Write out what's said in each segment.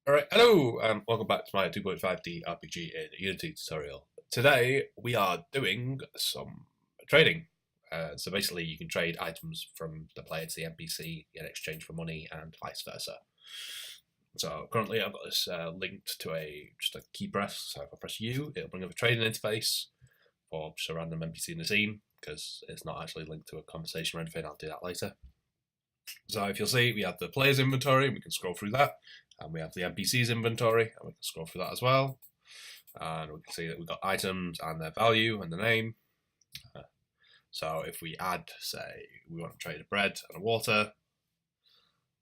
Alright, hello and welcome back to my 2.5D RPG in Unity tutorial. Today we are doing some trading. So basically you can trade items from the player to the NPC in exchange for money and vice versa. So currently I've got this linked to just a key press. So if I press U, it'll bring up a trading interface for just a random NPC in the scene, because it's not actually linked to a conversation or anything. I'll do that later. So if you'll see, we have the player's inventory, and we can scroll through that. And we have the NPC's inventory, and we can scroll through that as well. And we can see that we've got items and their value and the name. So if we add, say, we want to trade a bread and a water,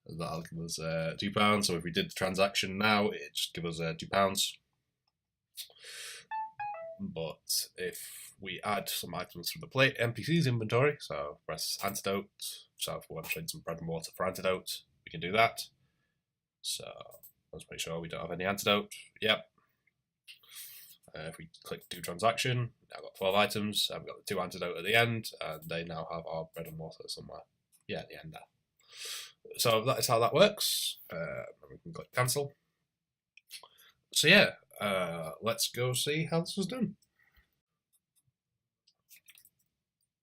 that'll give us £2. So if we did the transaction now, it'd just give us £2. But if we add some items from the NPC's inventory, so press antidote, so if we want to trade some bread and water for antidote, we can do that. So let's make sure we don't have any antidote. Yep. If we click do transaction, now I've got 12 items, and we've got the 2 antidote at the end, and they now have our bread and water somewhere. Yeah, at the end there. So that is how that works. We can click cancel. So yeah, let's go see how this was done.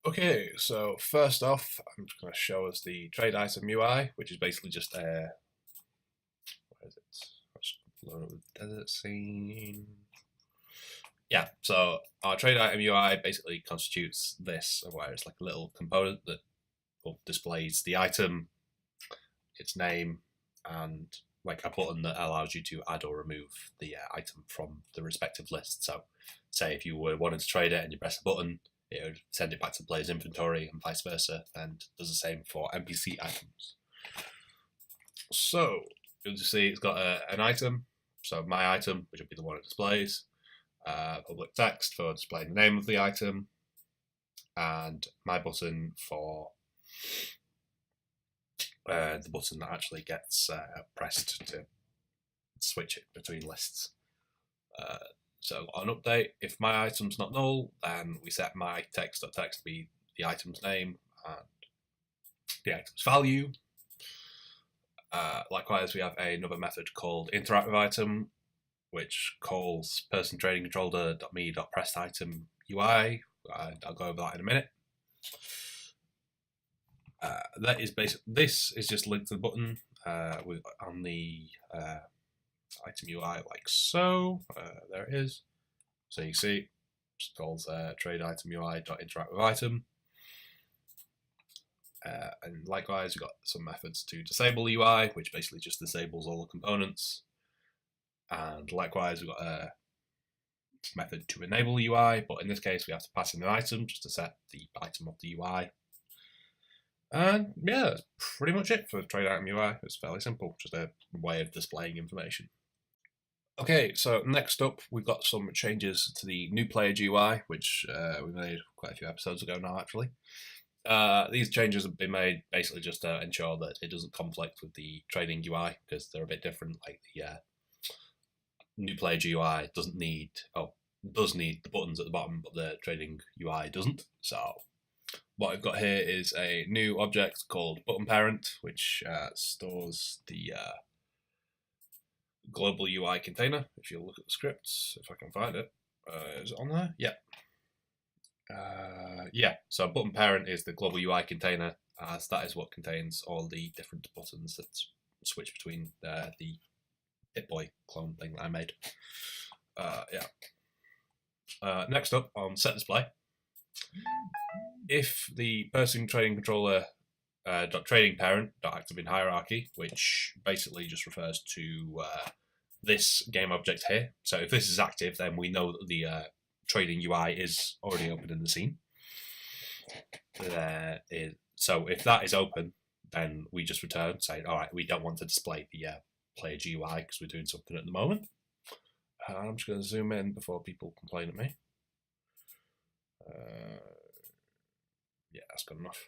Okay, so first off, I'm just going to show us the trade item UI, which is basically just a where is it? Let's load up the desert scene. Yeah, so our trade item UI basically constitutes this, where it's like a little component that displays the item, its name, and like a button that allows you to add or remove the item from the respective list. So, say if you were wanting to trade it and you press a button, it would send it back to the player's inventory and vice versa, and does the same for NPC items. So, you'll just see it's got an item, so my item, which will be the one it displays, public text for displaying the name of the item, and my button for the button that actually gets pressed to switch it between lists. So on update, if my item's not null, then we set my text.text to be the item's name and the item's value. Likewise, we have another method called interactWithItem, which calls personTradingController.me.pressItem UI. I'll go over that in a minute. That is this is just linked to the button on the item UI, like so. There it is. So you see, it's called trade item UI.interactWithItem. And likewise, we've got some methods to disable UI, which basically just disables all the components. And likewise, we've got a method to enable UI, but in this case, we have to pass in an item just to set the item of the UI. And yeah, that's pretty much it for trade item UI. It's fairly simple, just a way of displaying information. Okay, so next up, we've got some changes to the new player GUI, which we made quite a few episodes ago now, actually. These changes have been made basically just to ensure that it doesn't conflict with the trading UI, because they're a bit different. Like the new player GUI does need the buttons at the bottom, but the trading UI doesn't. So what I've got here is a new object called button parent, which stores the global UI container. If you look at the scripts, if I can find it, is it on there? Yeah. Yeah, so button parent is the global UI container, as that is what contains all the different buttons that switch between the Hit-Boy clone thing that I made. Yeah. Next up on set display, if the person trading controller trading parent active in hierarchy, which basically just refers to this game object here. So if this is active, then we know that the trading UI is already open in the scene. So if that is open, then we just return saying, all right, we don't want to display the player GUI because we're doing something at the moment. I'm just going to zoom in before people complain at me. Yeah, that's good enough.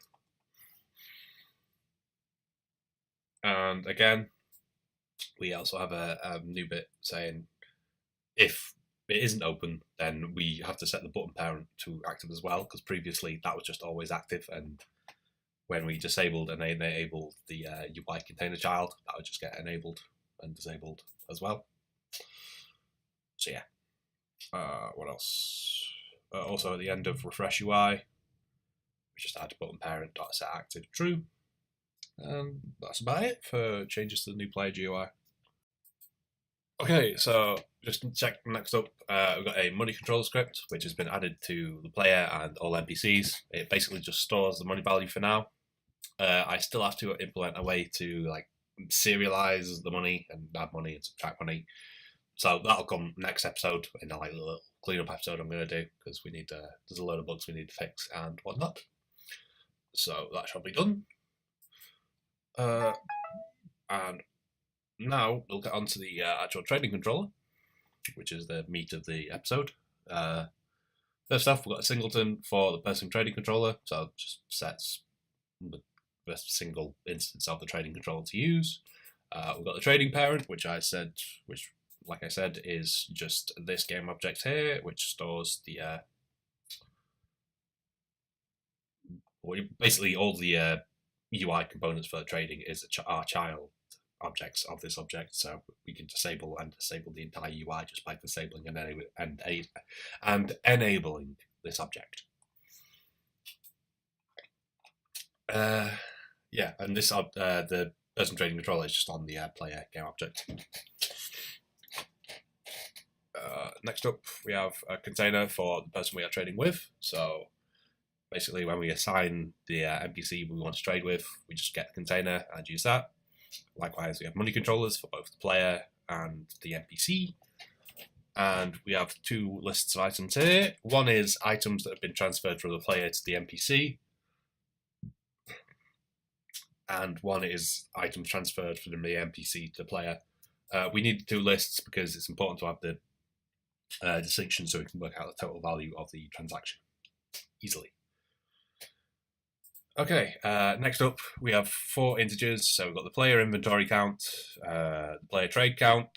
And again, we also have a new bit saying if it isn't open, then we have to set the button parent to active as well, because previously that was just always active, and when we disabled and enabled the UI container child, that would just get enabled and disabled as well. So yeah. What else? Also at the end of refresh UI, we just add button parent.set active true. And that's about it for changes to the new player GUI. Okay, so just check next up, we've got a money control script which has been added to the player and all NPCs. It basically just stores the money value for now. I still have to implement a way to like serialize the money and add money and subtract money. So that'll come next episode in a little cleanup episode I'm going to do, because we need there's a load of bugs we need to fix and whatnot. So that shall be done. And now we'll get on to the actual trading controller, which is the meat of the episode. First off, we've got a singleton for the person trading controller, so it just sets the single instance of the trading controller to use. We've got the trading parent, which like I said, is just this game object here, which stores the basically all the UI components for trading is our child objects of this object, so we can disable the entire UI just by disabling and enabling this object. Yeah, and this the person trading controller is just on the player game object. Next up, we have a container for the person we are trading with. So basically, when we assign the NPC we want to trade with, we just get the container and use that. Likewise, we have money controllers for both the player and the NPC. And we have two lists of items here. One is items that have been transferred from the player to the NPC. And one is items transferred from the NPC to the player. We need two lists because it's important to have the distinction so we can work out the total value of the transaction easily. Okay, next up we have 4 integers. So we've got the player inventory count, the player trade count,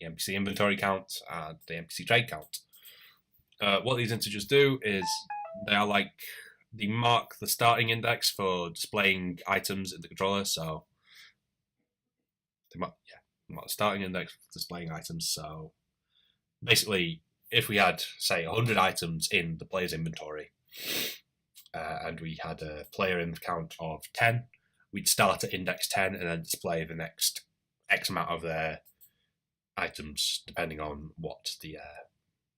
the NPC inventory count, and the NPC trade count. What these integers do is they are like, they mark the starting index for displaying items in the controller. So they mark the starting index for displaying items. So basically, if we had, say, 100 items in the player's inventory, and we had a player in count of 10, we'd start at index 10 and then display the next X amount of their items, depending on what the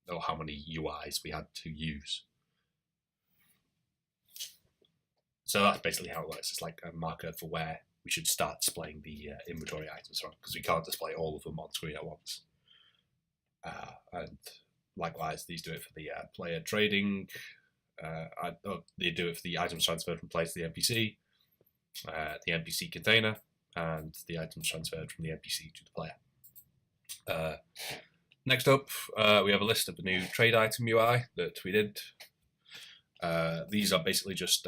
or how many UIs we had to use. So that's basically how it works. It's like a marker for where we should start displaying the inventory items from, because we can't display all of them on screen at once. And likewise, these do it for the player trading. They do it for the items transferred from player to the NPC, the NPC container, and the items transferred from the NPC to the player. Next up, we have a list of the new trade item UI that we did. These are basically just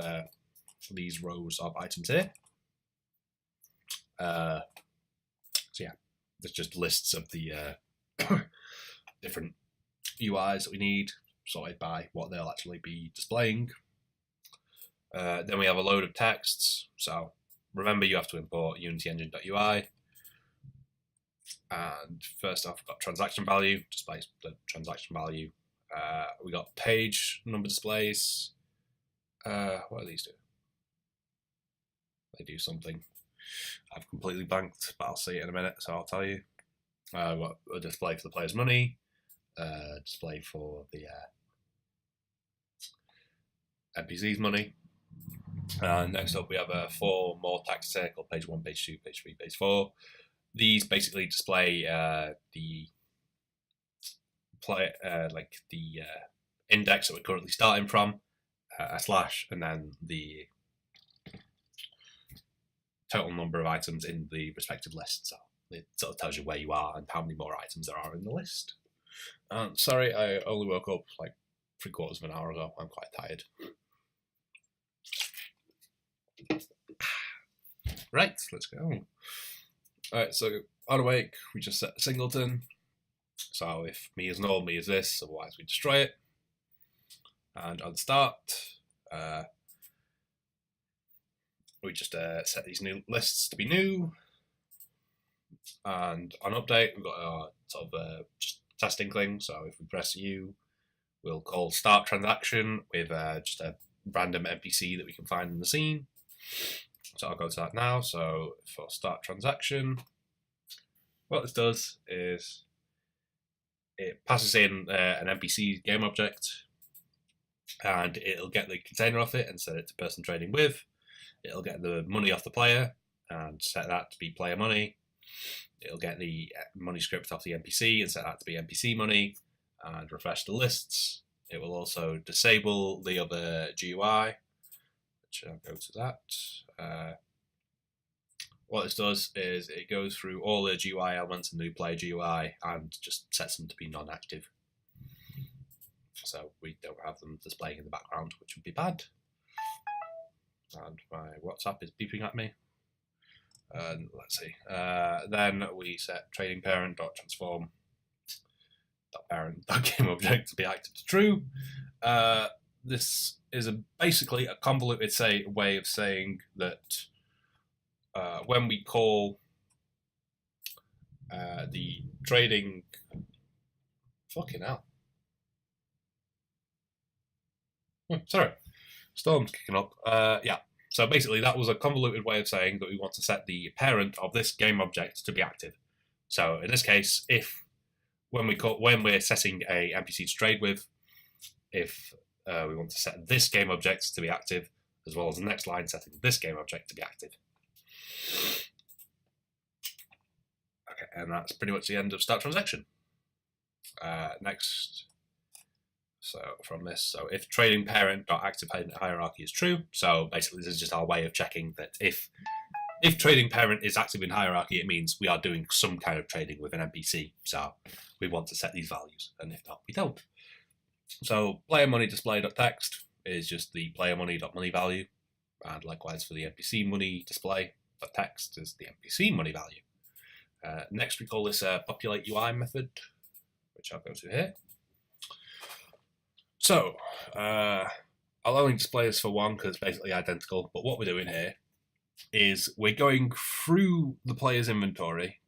these rows of items here. So yeah, there's just lists of the different UIs that we need, sorted by what they'll actually be displaying. Then we have a load of texts. So remember, you have to import unityengine.ui. And first off, we've got transaction value, displays the transaction value. We got page number displays. What do these do? They do something. I've completely blanked, but I'll see it in a minute, so I'll tell you. We've got a display for the player's money, display for the NPC's money. Next up, we have 4 more text here called page 1, page 2, page 3, page 4. These basically display the index that we're currently starting from, a slash, and then the total number of items in the respective list. So it sort of tells you where you are and how many more items there are in the list. Sorry, I only woke up like 3/4 of an hour ago. I'm quite tired. Right, let's go. Alright, so on awake, we just set a singleton. So if me is null, me is this, otherwise we destroy it. And on start, we just set these new lists to be new. And on update, we've got our sort of just testing thing. So if we press U, we'll call start transaction with just a random NPC that we can find in the scene. So I'll go to that now. So for start transaction, what this does is it passes in an NPC game object, and it'll get the container off it and set it to person trading with. It'll get the money off the player and set that to be player money. It'll get the money script off the NPC and set that to be NPC money and refresh the lists. It will also disable the other GUI, which I'll go to that. What this does is it goes through all the GUI elements in the new player GUI and just sets them to be non-active. So we don't have them displaying in the background, which would be bad. And my WhatsApp is beeping at me. Let's see. Then we set trading parent.transform parent.game object to be active to true. This is basically a convoluted way of saying that when we call the trading, fucking hell. Sorry, storm's kicking up. Yeah. So basically, that was a convoluted way of saying that we want to set the parent of this game object to be active. So in this case, when we're setting a NPC to trade with, if we want to set this game object to be active, as well as the next line setting this game object to be active. Okay, and that's pretty much the end of start transaction. Next. So from this, so if trading parent.active hierarchy is true, so basically this is just our way of checking that if trading parent is active in hierarchy, it means we are doing some kind of trading with an NPC. So we want to set these values, and if not, we don't. So player money display.text is just the player money.money value, and likewise for the NPC money display.text is the NPC money value. Next, we call this a populate UI method, which I'll go to here. So, I'll only display this for one because it's basically identical, but what we're doing here is we're going through the player's inventory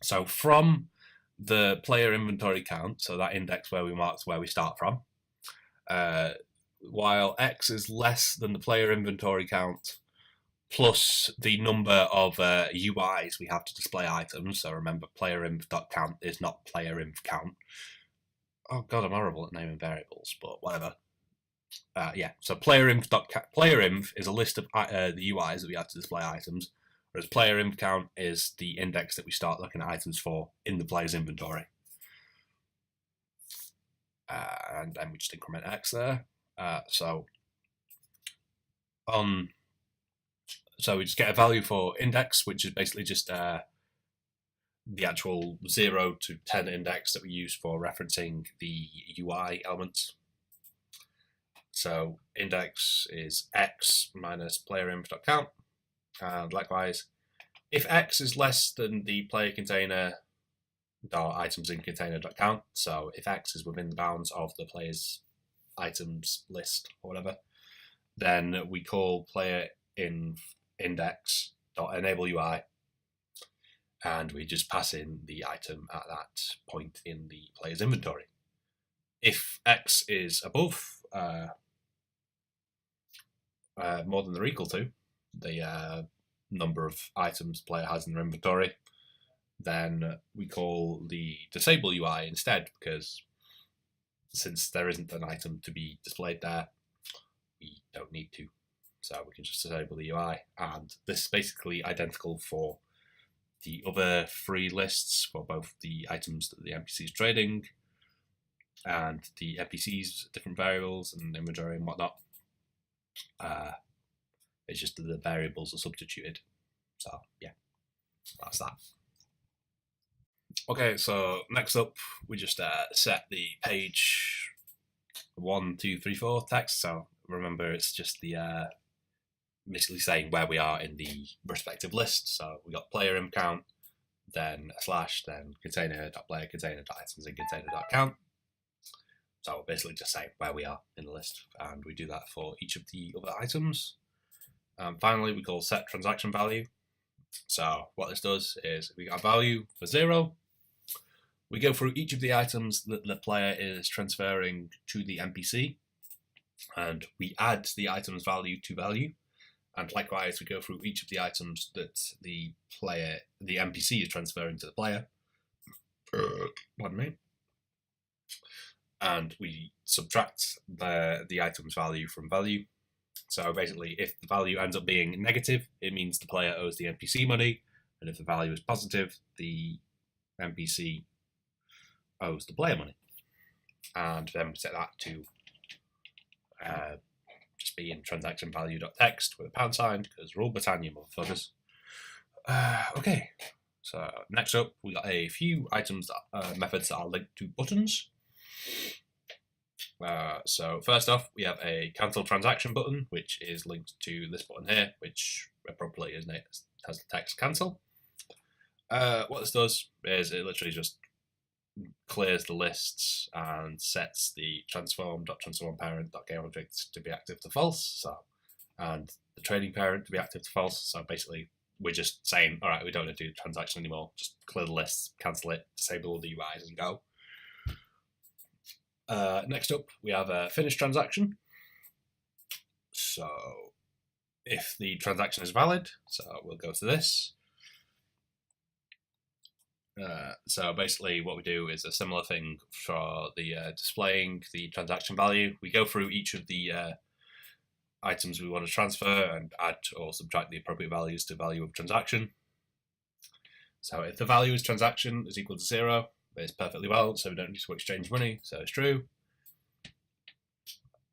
so from the player inventory count, so that index where we marked where we start from, while X is less than the player inventory count plus the number of UIs we have to display items. So remember, playerinv.count is not playerinv.count. Oh god, I'm horrible at naming variables, but whatever. Yeah, so playerinv is a list of the UIs that we have to display items, whereas playerinv count is the index that we start looking at items for in the player's inventory. And then we just increment X there. So we just get a value for index, which is basically just the actual 0 to 10 index that we use for referencing the UI elements. So index is X minus playerinf.count, and likewise, if X is less than the player container items in container.count, so if X is within the bounds of the player's items list or whatever, then we call player index.enable UI, and we just pass in the item at that point in the player's inventory. If X is above more than or equal to the number of items the player has in their inventory, then we call the disable UI instead, because since there isn't an item to be displayed there, we don't need to. So we can just disable the UI, and this is basically identical for the other three lists for both the items that the NPC is trading and the NPCs, different variables and inventory and whatnot. It's just that the variables are substituted. So yeah, that's that. Okay, so next up, we just set the page 1, 2, 3, 4 text. So remember, it's just the basically saying where we are in the respective list. So we got player imp count, then a slash, then container.player, container.items, and container.count. So we're basically just saying where we are in the list, and we do that for each of the other items. Finally, we call set transaction value, So what this does is we got a value for 0. We go through each of the items that the player is transferring to the NPC, and we add the item's value to value. And likewise, we go through each of the items that the NPC is transferring to the player. Pardon me. And we subtract the item's value from value. So basically, if the value ends up being negative, it means the player owes the NPC money, and if the value is positive, the NPC owes the player money. And then we set that to just be in transaction value.text with a pound sign, because we're all Britannia, motherfuckers. Okay, so next up, we got a few items, methods that are linked to buttons. So first off, we have a cancel transaction button, which is linked to this button here, which appropriately has the text cancel. What this does is it literally just clears the lists and sets the transform.transformParent.getObject to be active to false, so, and the trading parent to be active to false. So basically, we're just saying, all right, we don't want to do the transaction anymore. Just clear the lists, cancel it, disable all the UIs, and go. Next up, we have a finish transaction. So if the transaction is valid, so we'll go to this. So basically what we do is a similar thing for the displaying the transaction value. We go through each of the items we want to transfer and add or subtract the appropriate values to value of transaction. So if the value is transaction is equal to 0, it's perfectly well, so we don't need to exchange money, so it's true.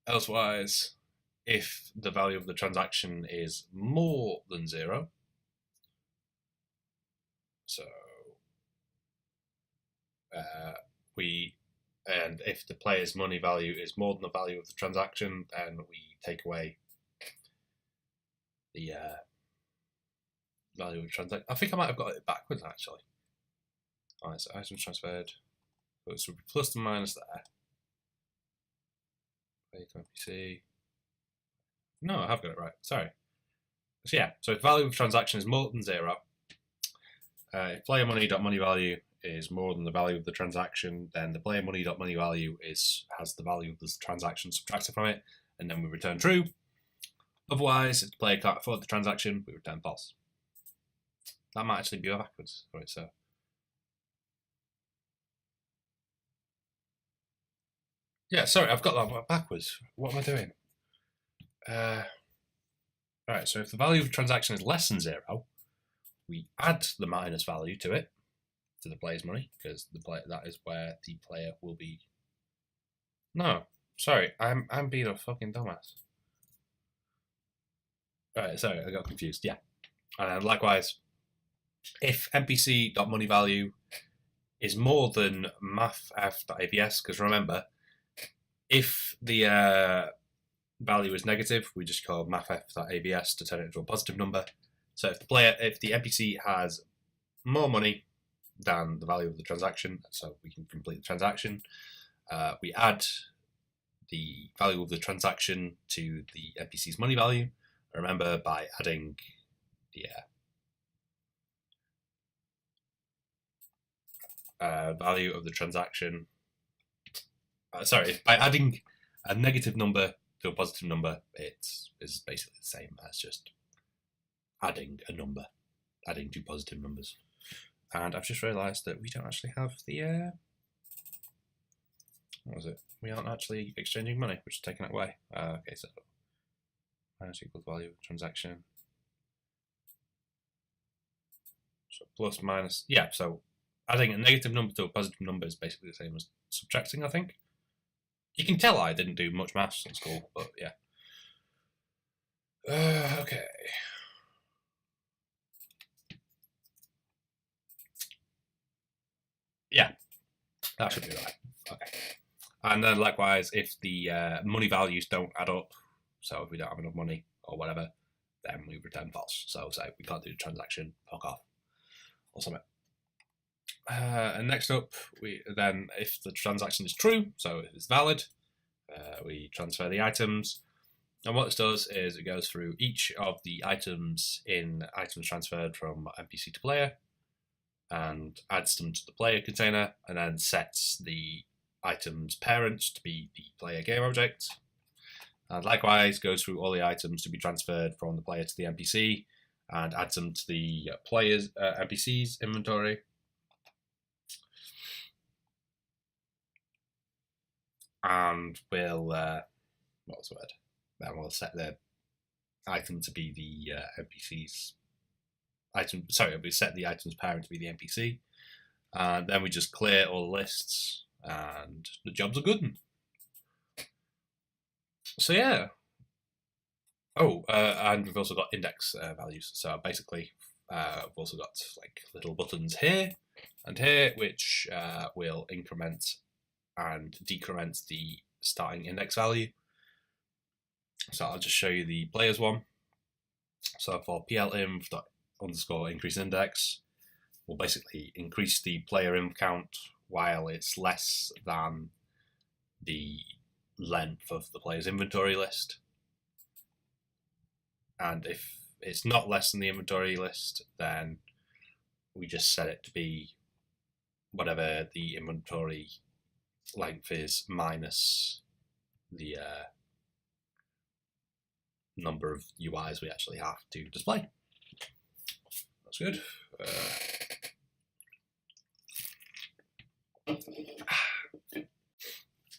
Elsewise, if the value of the transaction is more than 0, so and if the player's money value is more than the value of the transaction, then we take away the value of the transaction. I think I might have got it backwards actually. Alright, so items transferred. So it would be plus and minus there. NPC. No, I have got it right. Sorry. So yeah, so if the value of the transaction is more than 0, if player money.money value is more than the value of the transaction, then the player money.money value has the value of the transaction subtracted from it, and then we return true. Otherwise, if the player can't afford the transaction, we return false. That might actually be backwards. Right, so yeah, sorry, I've got that backwards. What am I doing? Alright, so if the value of the transaction is less than 0, we add the minus value to it, to the player's money, because that is where the player will be. No, sorry, I'm being a fucking dumbass. Right, sorry, I got confused. Yeah, and likewise, if NPC.money value is more than mathf.abs, because remember, if the value is negative, we just call mathf.abs to turn it into a positive number. So if the NPC has more money than the value of the transaction, so we can complete the transaction, we add the value of the transaction to the NPC's money value. Remember, by adding the value of the transaction, by adding a negative number to a positive number, it's basically the same as just adding a number, adding two positive numbers. And I've just realised that we don't actually have the what was it? We aren't actually exchanging money, which is taking it away. Okay, so minus equals value of transaction. So plus minus, yeah. So adding a negative number to a positive number is basically the same as subtracting, I think. You can tell I didn't do much maths in school, but yeah. Okay. Yeah, that should be right. Okay. And then likewise, if the money values don't add up, so if we don't have enough money or whatever, then we return false. So say we can't do the transaction, fuck off, or something. And next up, if the transaction is true, so it's valid, we transfer the items. And what this does is it goes through each of the items in items transferred from NPC to player and adds them to the player container, and then sets the item's parent to be the player game object. And likewise goes through all the items to be transferred from the player to the NPC and adds them to the player's NPC's inventory. And we'll what's the word? Then we'll set the item to be the NPC's item. Sorry, we set the item's parent to be the NPC, and then we just clear all the lists, and the jobs are good. So yeah. Oh, and we've also got index values. So basically, we've also got like little buttons here and here, which will increment and decrement the starting index value. So I'll just show you the players one. So for PLInf._increase index, we'll basically increase the player inf count while it's less than the length of the player's inventory list. And if it's not less than the inventory list, then we just set it to be whatever the inventory length is minus the number of UIs we actually have to display. That's good.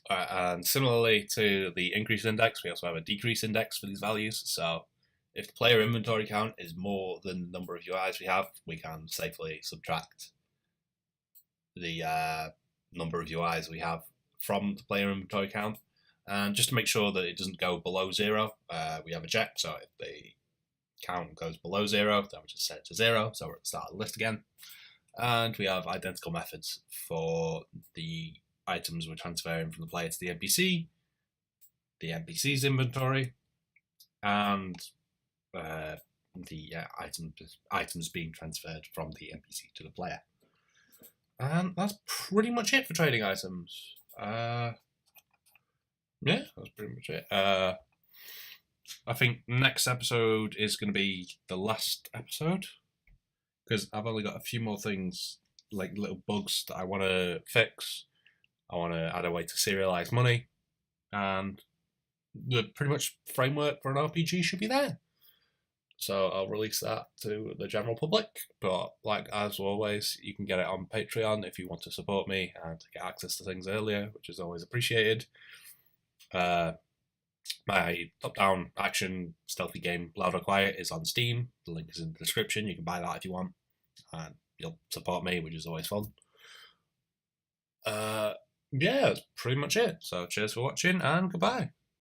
And similarly to the increase index, we also have a decrease index for these values. So if the player inventory count is more than the number of UIs we have, we can safely subtract the number of UIs we have from the player inventory count. And just to make sure that it doesn't go below 0, we have a check. So if the count goes below 0, then we just set it to 0. So we're at the start of the list again. And we have identical methods for the items we're transferring from the player to the NPC's inventory, and the items being transferred from the NPC to the player. And that's pretty much it for trading items. Yeah, that's pretty much it. I think next episode is going to be the last episode, because I've only got a few more things, like little bugs that I want to fix. I want to add a way to serialize money, and the pretty much framework for an RPG should be there. So I'll release that to the general public. But like as always, you can get it on Patreon if you want to support me and get access to things earlier, which is always appreciated. My top-down action stealthy game Loud or Quiet is on Steam. The link is in the description. You can buy that if you want, and you'll support me, which is always fun. Yeah, that's pretty much it. So cheers for watching, and goodbye.